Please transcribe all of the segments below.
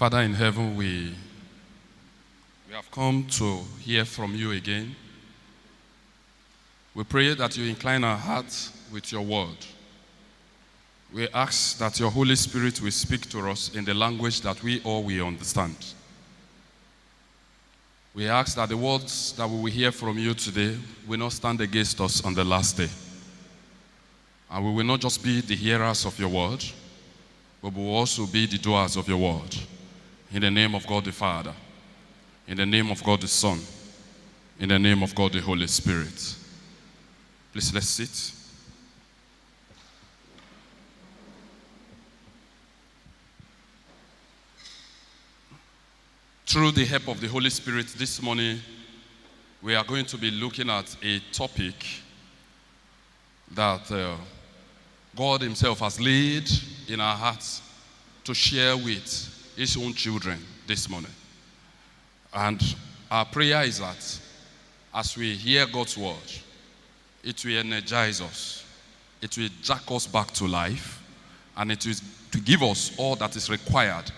Father in heaven, we have come to hear from you again. We pray that you incline our hearts with your word. We ask that your Holy Spirit will speak to us in the language that we all will understand. We ask that the words that we will hear from you today will not stand against us on the last day. And we will not just be the hearers of your word, but we will also be the doers of your word. In the name of God the Father, in the name of God the Son, in the name of God the Holy Spirit. Please, let's sit. Through the help of the Holy Spirit, this morning, we are going to be looking at a topic that God himself has laid in our hearts to share with his own children this morning. And our prayer is that as we hear God's word, it will energize us, it will jack us back to life, and it will to give us all that is required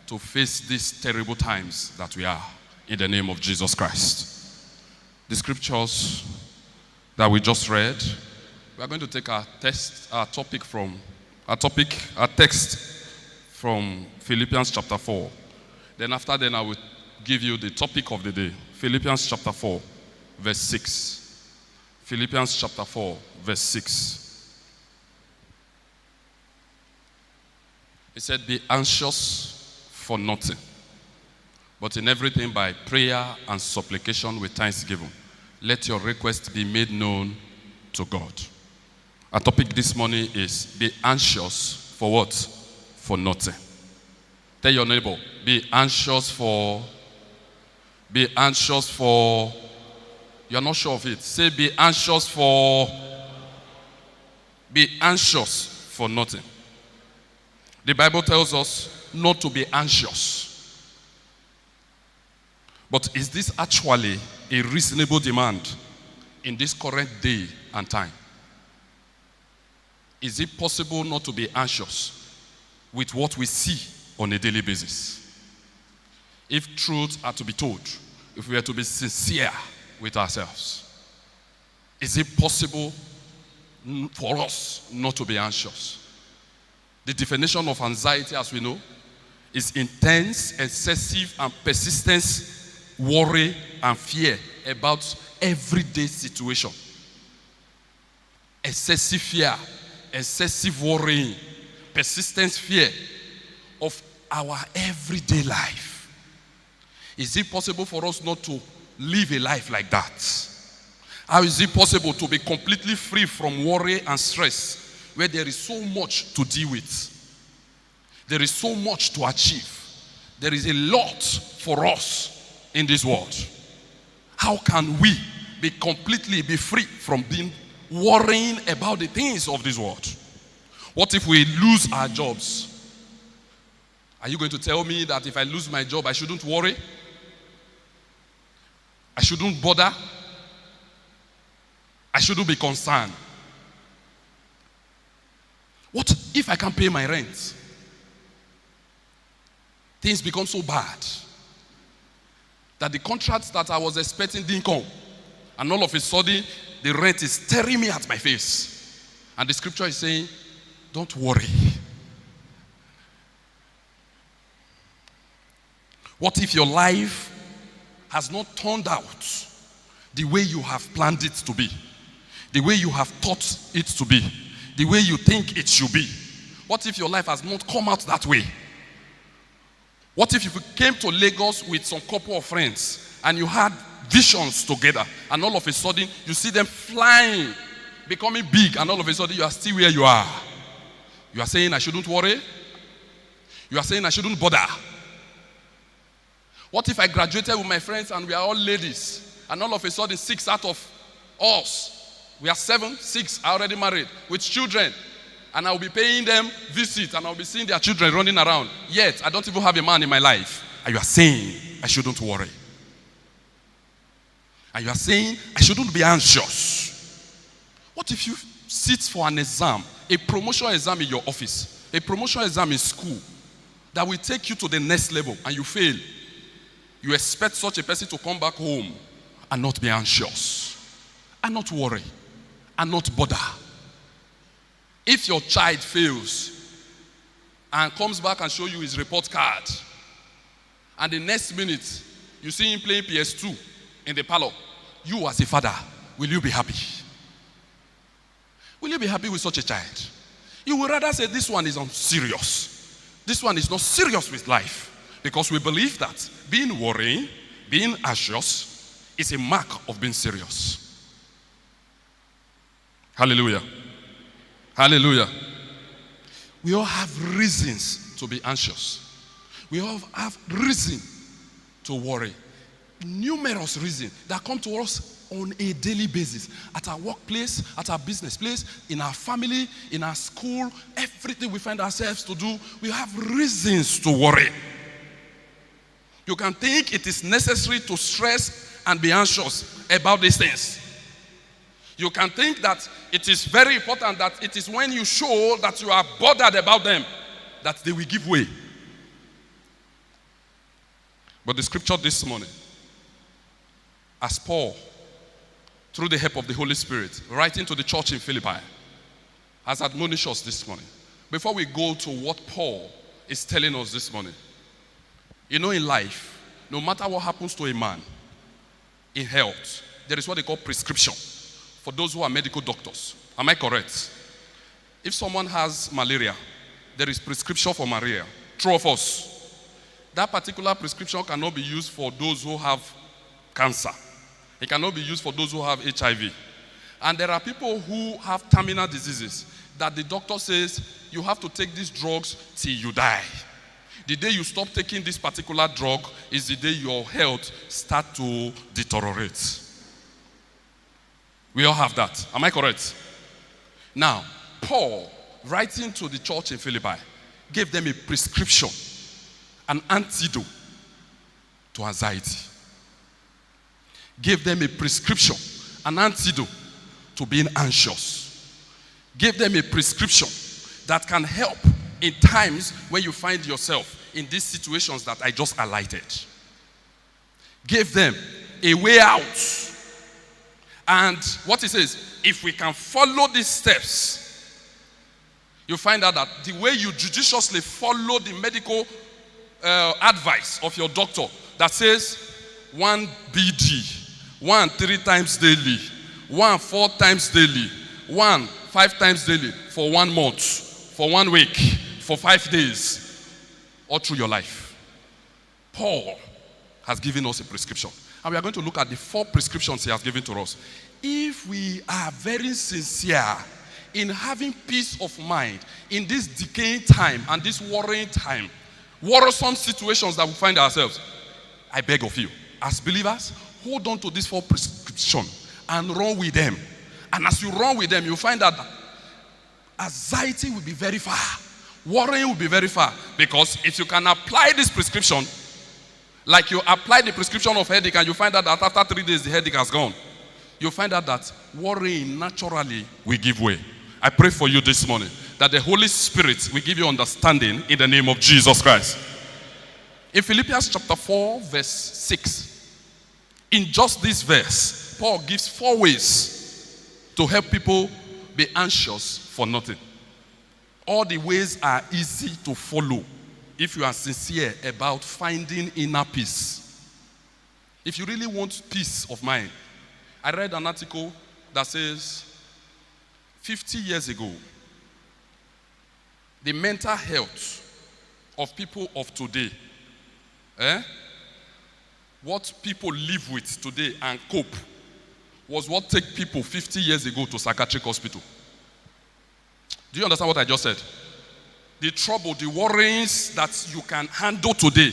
to face these terrible times that we are, in the name of Jesus Christ. The scriptures that we just read, we are going to take our text from Philippians chapter 4. Then after then I will give you the topic of the day. Philippians chapter 4, verse 6. Philippians chapter 4, verse 6. It said, be anxious for nothing, but in everything by prayer and supplication with thanksgiving, let your requests be made known to God. Our topic this morning is be anxious for what? For nothing. Tell your neighbor, be anxious for, you're not sure of it. Say, be anxious for nothing. The Bible tells us not to be anxious. But is this actually a reasonable demand in this current day and time? Is it possible not to be anxious with what we see on a daily basis? If truths are to be told, if we are to be sincere with ourselves, is it possible for us not to be anxious? The definition of anxiety, as we know, is intense, excessive, and persistent worry and fear about everyday situation. Excessive fear, excessive worrying, persistent fear of our everyday life. Is it possible for us not to live a life like that? How is it possible to be completely free from worry and stress where there is so much to deal with? There is so much to achieve. There is a lot for us in this world. How can we be free from being worrying about the things of this world? What if we lose our jobs? Are you going to tell me that if I lose my job, I shouldn't worry? I shouldn't bother? I shouldn't be concerned? What if I can't pay my rent? Things become so bad that the contracts that I was expecting didn't come. And all of a sudden, the rent is staring me at my face. And the scripture is saying, don't worry. What if your life has not turned out the way you have planned it to be, the way you have thought it to be, the way you think it should be? What if your life has not come out that way? What if you came to Lagos with some couple of friends and you had visions together, and all of a sudden you see them flying, becoming big, and all of a sudden you are still where you are? You are saying I shouldn't worry? You are saying I shouldn't bother? What if I graduated with my friends and we are all ladies, and all of a sudden 6 out of us, we are 7, 6 are already married with children, and I'll be paying them visit, and I'll be seeing their children running around, yet I don't even have a man in my life, and you are saying I shouldn't worry? And you are saying I shouldn't be anxious? What if you sit for an exam, a promotion exam in your office, a promotion exam in school, that will take you to the next level and you fail, you expect such a person to come back home and not be anxious, and not worry, and not bother. If your child fails and comes back and show you his report card, and the next minute you see him playing PS2 in the parlor, you as a father, will you be happy? Will you be happy with such a child? You would rather say this one is unserious. This one is not serious with life. Because we believe that being worrying, being anxious, is a mark of being serious. Hallelujah. Hallelujah. We all have reasons to be anxious. We all have reason to worry. Numerous reasons that come to us on a daily basis. At our workplace, at our business place, in our family, in our school, everything we find ourselves to do, we have reasons to worry. You can think it is necessary to stress and be anxious about these things. You can think that it is very important that it is when you show that you are bothered about them that they will give way. But the scripture this morning, as Paul, through the help of the Holy Spirit, writing to the church in Philippi, has admonished us this morning. Before we go to what Paul is telling us this morning, you know, in life, no matter what happens to a man in health, there is what they call prescription for those who are medical doctors. Am I correct? If someone has malaria, there is prescription for malaria. True of us. That particular prescription cannot be used for those who have cancer. It cannot be used for those who have HIV. And there are people who have terminal diseases that the doctor says you have to take these drugs till you die. The day you stop taking this particular drug is the day your health starts to deteriorate. We all have that. Am I correct? Now, Paul, writing to the church in Philippi, gave them a prescription, an antidote to anxiety. Gave them a prescription, an antidote to being anxious. Gave them a prescription that can help in times when you find yourself in these situations that I just highlighted. Gave them a way out. And what he says, if we can follow these steps, you find out that the way you judiciously follow the medical advice of your doctor that says 1 BD, 1 3 times daily, 1 4 times daily, 1 5 times daily for 1 month, for 1 week, for 5 days, all through your life. Paul has given us a prescription. And we are going to look at the 4 prescriptions he has given to us. If we are very sincere in having peace of mind in this decaying time and this worrying time, worrisome situations that we find ourselves, I beg of you, as believers, hold on to these 4 prescriptions and run with them. And as you run with them, you find that anxiety will be very far. Worrying will be very far. Because if you can apply this prescription, like you apply the prescription of headache and you find out that after 3 days the headache has gone, you find out that worrying naturally will give way. I pray for you this morning that the Holy Spirit will give you understanding in the name of Jesus Christ. In Philippians chapter 4 verse 6, in just this verse, Paul gives 4 ways to help people be anxious for nothing. All the ways are easy to follow if you are sincere about finding inner peace. If you really want peace of mind, I read an article that says 50 years ago, the mental health of people of today, what people live with today and cope, was what took people 50 years ago to psychiatric hospital. Do you understand what I just said? The trouble, the worries that you can handle today,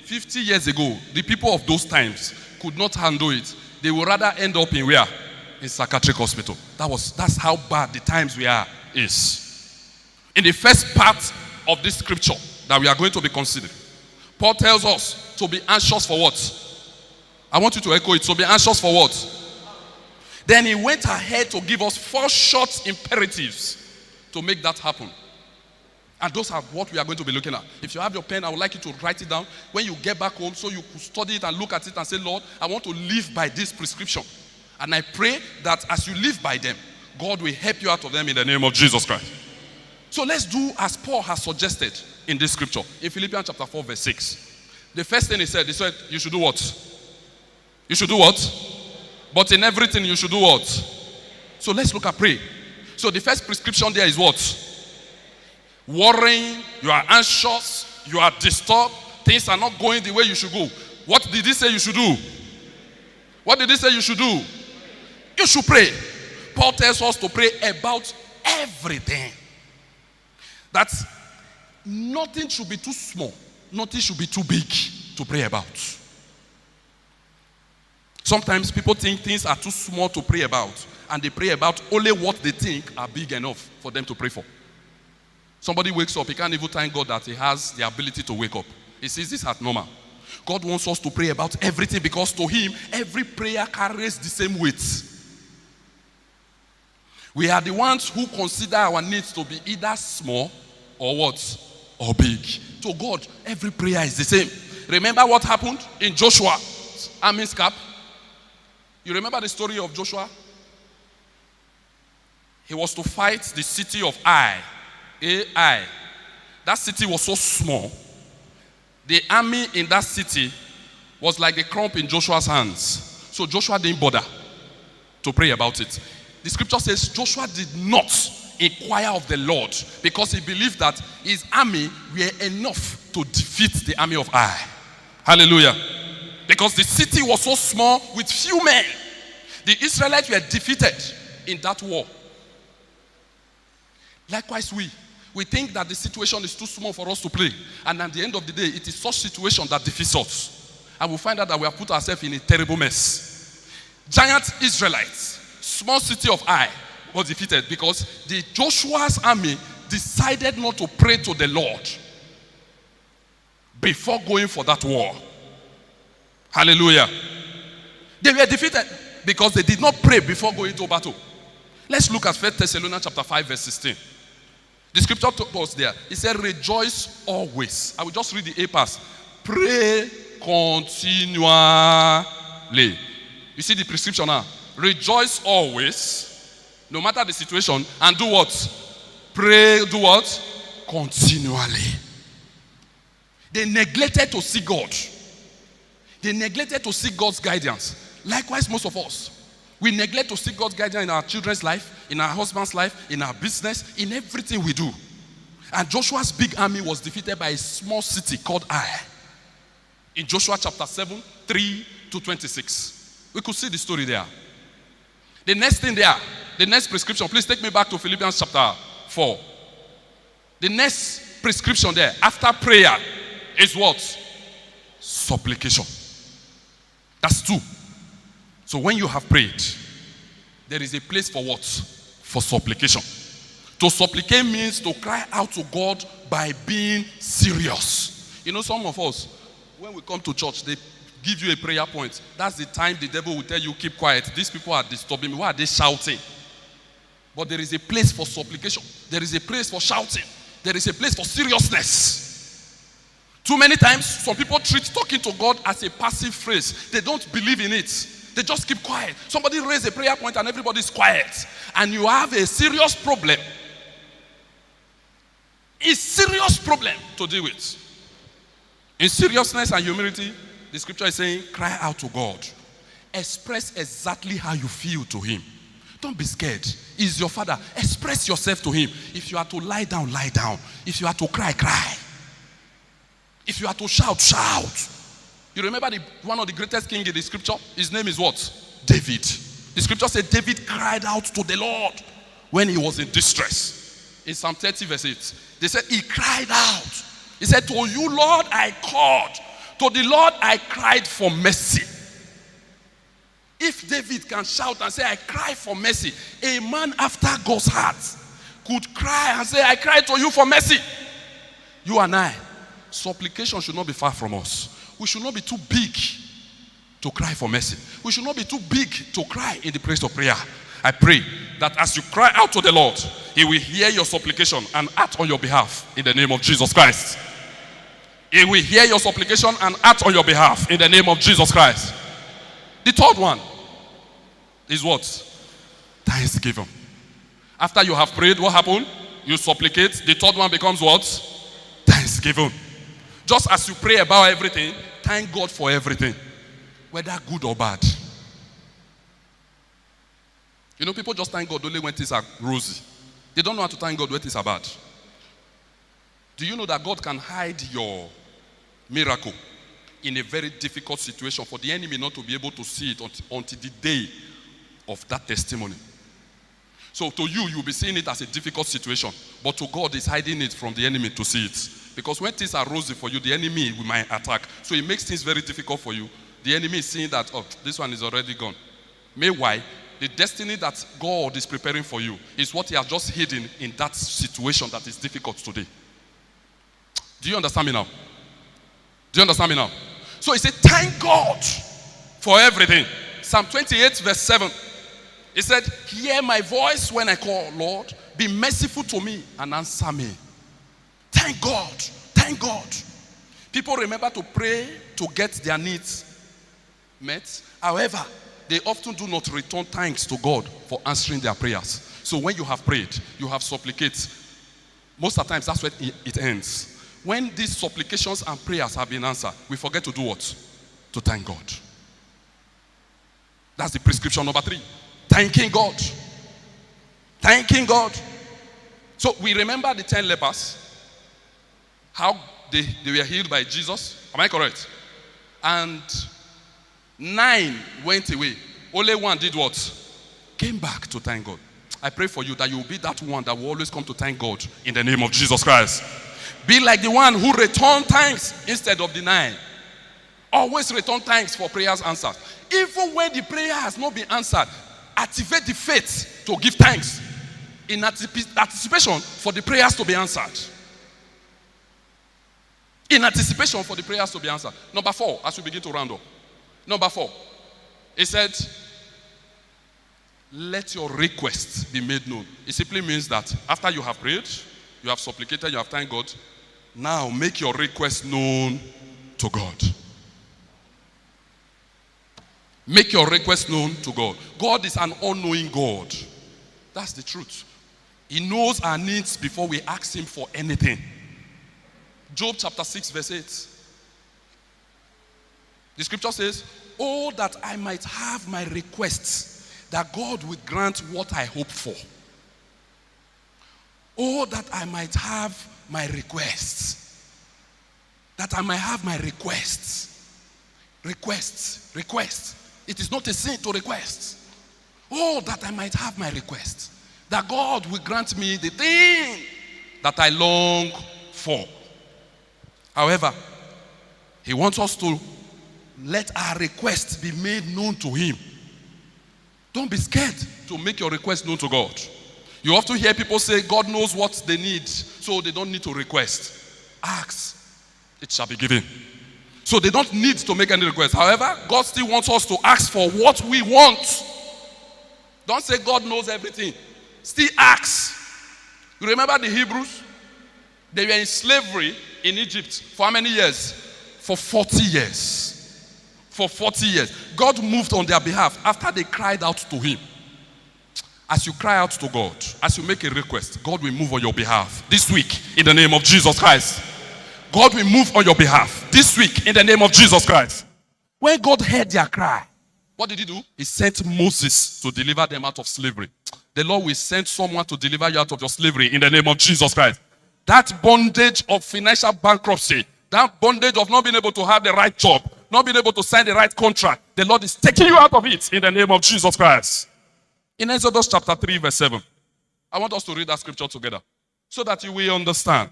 50 years ago, the people of those times could not handle it. They would rather end up in where? In psychiatric hospital. That's how bad the times we are is. In the first part of this scripture that we are going to be considering, Paul tells us to be anxious for what? I want you to echo it. To be anxious for what? Then he went ahead to give us 4 short imperatives to make that happen. And those are what we are going to be looking at. If you have your pen, I would like you to write it down when you get back home so you could study it and look at it and say, Lord, I want to live by this prescription. And I pray that as you live by them, God will help you out of them in the name of Jesus Christ. So let's do as Paul has suggested in this scripture. In Philippians chapter 4 verse 6. The first thing he said, you should do what? You should do what? But in everything you should do what? So let's look at pray. So the first prescription there is what? Worrying, you are anxious, you are disturbed, things are not going the way you should go. What did he say you should do? What did he say you should do? You should pray. Paul tells us to pray about everything. That nothing should be too small, nothing should be too big to pray about. Sometimes people think things are too small to pray about, and they pray about only what they think are big enough for them to pray for. Somebody wakes up, he can't even thank God that he has the ability to wake up. He sees this as normal. God wants us to pray about everything because to him, every prayer carries the same weight. We are the ones who consider our needs to be either small or what? Or big. To God, every prayer is the same. Remember what happened in Joshua's army's camp? You remember the story of Joshua? He was to fight the city of Ai. Ai. That city was so small. The army in that city was like a crump in Joshua's hands. So Joshua didn't bother to pray about it. The scripture says Joshua did not inquire of the Lord because he believed that his army were enough to defeat the army of Ai. Hallelujah. Because the city was so small with few men. The Israelites were defeated in that war. Likewise, we think that the situation is too small for us to pray. And at the end of the day, it is such situation that defeats us. And we find out that we have put ourselves in a terrible mess. Giant Israelites, small city of Ai, was defeated because the Joshua's army decided not to pray to the Lord before going for that war. Hallelujah. They were defeated because they did not pray before going to battle. Let's look at 1 Thessalonians chapter 5 verse 16. The scripture told us there. It said, rejoice always. I will just read the A pass. Pray continually. You see the prescription now. Rejoice always, no matter the situation, and do what? Pray, do what? Continually. They neglected to seek God. They neglected to seek God's guidance. Likewise, most of us. We neglect to seek God's guidance in our children's life, in our husband's life, in our business, in everything we do. And Joshua's big army was defeated by a small city called Ai. In Joshua chapter 7, 3 to 26. We could see the story there. The next thing there, the next prescription, please take me back to Philippians chapter 4. The next prescription there, after prayer, is what? Supplication. That's 2. So when you have prayed, there is a place for what? For supplication. To supplicate means to cry out to God by being serious. You know, some of us, when we come to church, they give you a prayer point. That's the time the devil will tell you, keep quiet. These people are disturbing me. Why are they shouting? But there is a place for supplication. There is a place for shouting. There is a place for seriousness. Too many times, some people treat talking to God as a passive phrase. They don't believe in it. They just keep quiet. Somebody raise a prayer point and everybody is quiet. And you have a serious problem. A serious problem to deal with. In seriousness and humility, the scripture is saying, cry out to God. Express exactly how you feel to him. Don't be scared. He's your father. Express yourself to him. If you are to lie down, lie down. If you are to cry, cry. If you are to shout, shout. You remember one of the greatest kings in the scripture? His name is what? David. The scripture said David cried out to the Lord when he was in distress. In Psalm 30 verse 8. They said he cried out. He said, to you, Lord, I called. To the Lord, I cried for mercy. If David can shout and say, I cry for mercy, a man after God's heart could cry and say, I cry to you for mercy. You and I, supplication should not be far from us. We should not be too big to cry for mercy. We should not be too big to cry in the place of prayer. I pray that as you cry out to the Lord, He will hear your supplication and act on your behalf in the name of Jesus Christ. He will hear your supplication and act on your behalf in the name of Jesus Christ. The third one is what? Thanksgiving. After you have prayed, what happened? You supplicate. The third one becomes what? Thanksgiving. Just as you pray about everything, thank God for everything, whether good or bad. You know, people just thank God only when things are rosy. They don't know how to thank God when things are bad. Do you know that God can hide your miracle in a very difficult situation for the enemy not to be able to see it until the day of that testimony? So to you, you'll be seeing it as a difficult situation, but to God, is hiding it from the enemy to see it. Because when things are rosy for you, the enemy might attack. So it makes things very difficult for you. The enemy is seeing that, oh, this one is already gone. Meanwhile, the destiny that God is preparing for you is what he has just hidden in that situation that is difficult today. Do you understand me now? Do you understand me now? So he said, thank God for everything. Psalm 28 verse 7. He said, hear my voice when I call, Lord. Be merciful to me and answer me. Thank God. Thank God. People remember to pray to get their needs met. However, they often do not return thanks to God for answering their prayers. So when you have prayed, you have supplicated. Most of the times, that's where it ends. When these supplications and prayers have been answered, we forget to do what? To thank God. That's the prescription number 3. Thanking God. Thanking God. So we remember the 10 lepers. How they were healed by Jesus. Am I correct? And 9 went away. Only 1 did what? Came back to thank God. I pray for you that you will be that one that will always come to thank God in the name of Jesus Christ. Be like the one who returned thanks instead of the 9. Always return thanks for prayers answered. Even when the prayer has not been answered, activate the faith to give thanks in anticipation for the prayers to be answered. In anticipation for the prayers to be answered. Number 4, as we begin to round up. Number 4, he said, let your requests be made known. It simply means that after you have prayed, you have supplicated, you have thanked God, now make your request known to God. Make your request known to God. God is an all-knowing God. That's the truth. He knows our needs before we ask him for anything. Job chapter 6 verse 8. The scripture says, oh, that I might have my requests, that God would grant what I hope for. Oh, that I might have my requests. That I might have my requests. Requests. Requests. It is not a sin to request. Oh, that I might have my requests. That God will grant me the thing that I long for. However, he wants us to let our requests be made known to him. Don't be scared to make your request known to God. You often hear people say God knows what they need, so they don't need to request. Ask, it shall be given. So they don't need to make any request. However, God still wants us to ask for what we want. Don't say God knows everything. Still ask. You remember the Hebrews? They were in slavery in Egypt for how many years? For 40 years. For 40 years. God moved on their behalf after they cried out to him. As you cry out to God, as you make a request, God will move on your behalf this week in the name of Jesus Christ. God will move on your behalf this week in the name of Jesus Christ. When God heard their cry, what did he do? He sent Moses to deliver them out of slavery. The Lord will send someone to deliver you out of your slavery in the name of Jesus Christ. That bondage of financial bankruptcy, that bondage of not being able to have the right job, not being able to sign the right contract, the Lord is taking you out of it in the name of Jesus Christ. In Exodus chapter 3 verse 7, I want us to read that scripture together so that you will understand.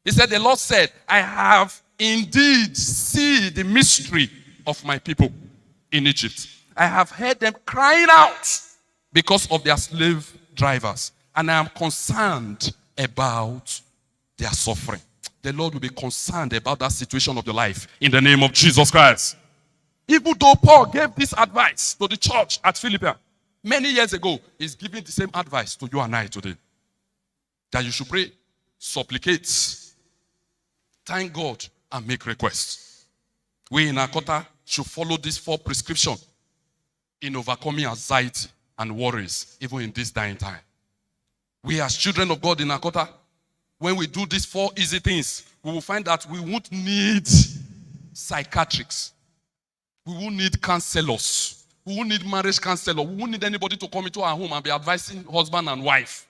He said, the Lord said, I have indeed seen the mystery of my people in Egypt. I have heard them crying out because of their slave drivers, and I am concerned about their suffering. The Lord will be concerned about that situation of your life in the name of Jesus Christ. Even though Paul gave this advice to the church at Philippi many years ago, he's giving the same advice to you and I today. that you should pray, supplicate, thank God, and make requests. We in Akota should follow these 4 prescriptions in overcoming anxiety and worries, even in this dying time. We as children of God in Akota, when we do these 4 easy things, we will find that we won't need psychiatrists. We won't need counselors. We won't need marriage counselor. We won't need anybody to come into our home and be advising husband and wife.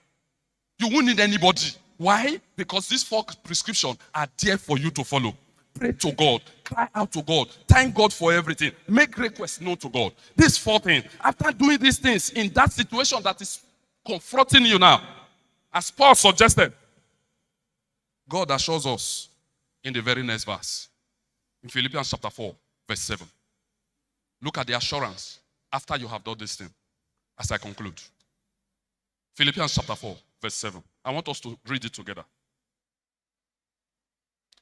You won't need anybody. Why? Because these 4 prescriptions are there for you to follow. Pray to God. Cry out to God. Thank God for everything. Make requests known to God. These 4 things. After doing these things in that situation that is confronting you now, as Paul suggested, God assures us in the very next verse. In Philippians chapter 4, verse 7. Look at the assurance after you have done this thing as I conclude. Philippians chapter 4, verse 7. I want us to read it together.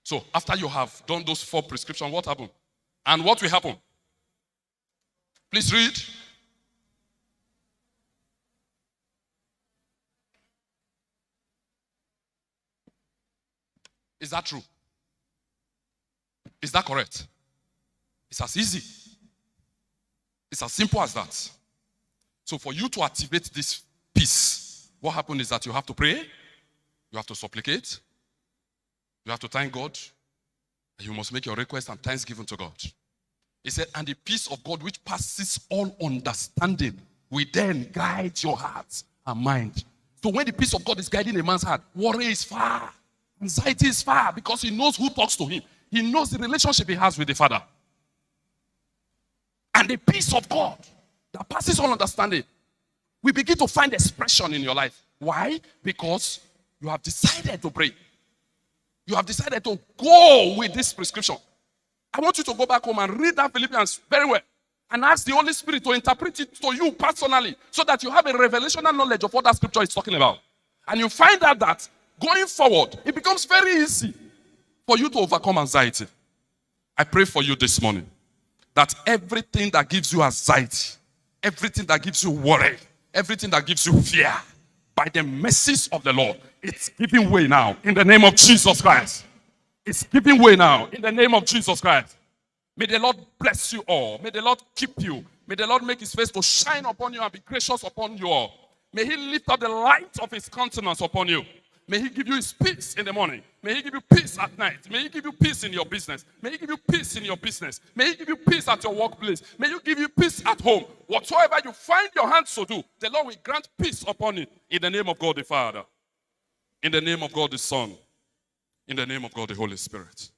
So, after you have done those 4 prescriptions, what happened? And what will happen? Please read. Is that true? Is that correct? It's as easy. It's as simple as that. So for you to activate this peace, what happened is that you have to pray, you have to supplicate, you have to thank God, and you must make your request and thanksgiving to God. He said, and the peace of God which passes all understanding will then guide your heart and mind. So when the peace of God is guiding a man's heart, worry is far. Anxiety is far because he knows who talks to him. He knows the relationship he has with the Father. And the peace of God that passes all understanding, we begin to find expression in your life. Why? Because you have decided to pray. You have decided to go with this prescription. I want you to go back home and read that Philippians very well and ask the Holy Spirit to interpret it to you personally so that you have a revelational knowledge of what that scripture is talking about. And you find out that going forward, it becomes very easy for you to overcome anxiety. I pray for you this morning that everything that gives you anxiety, everything that gives you worry, everything that gives you fear, by the mercies of the Lord, it's giving way now in the name of Jesus Christ. It's giving way now in the name of Jesus Christ. May the Lord bless you all. May the Lord keep you. May the Lord make his face to shine upon you and be gracious upon you all. May he lift up the light of his countenance upon you. May he give you his peace in the morning. May he give you peace at night. May he give you peace in your business. May he give you peace in your business. May he give you peace at your workplace. May he give you peace at home. Whatsoever you find your hands to do, the Lord will grant peace upon it in the name of God the Father, in the name of God the Son, in the name of God the Holy Spirit.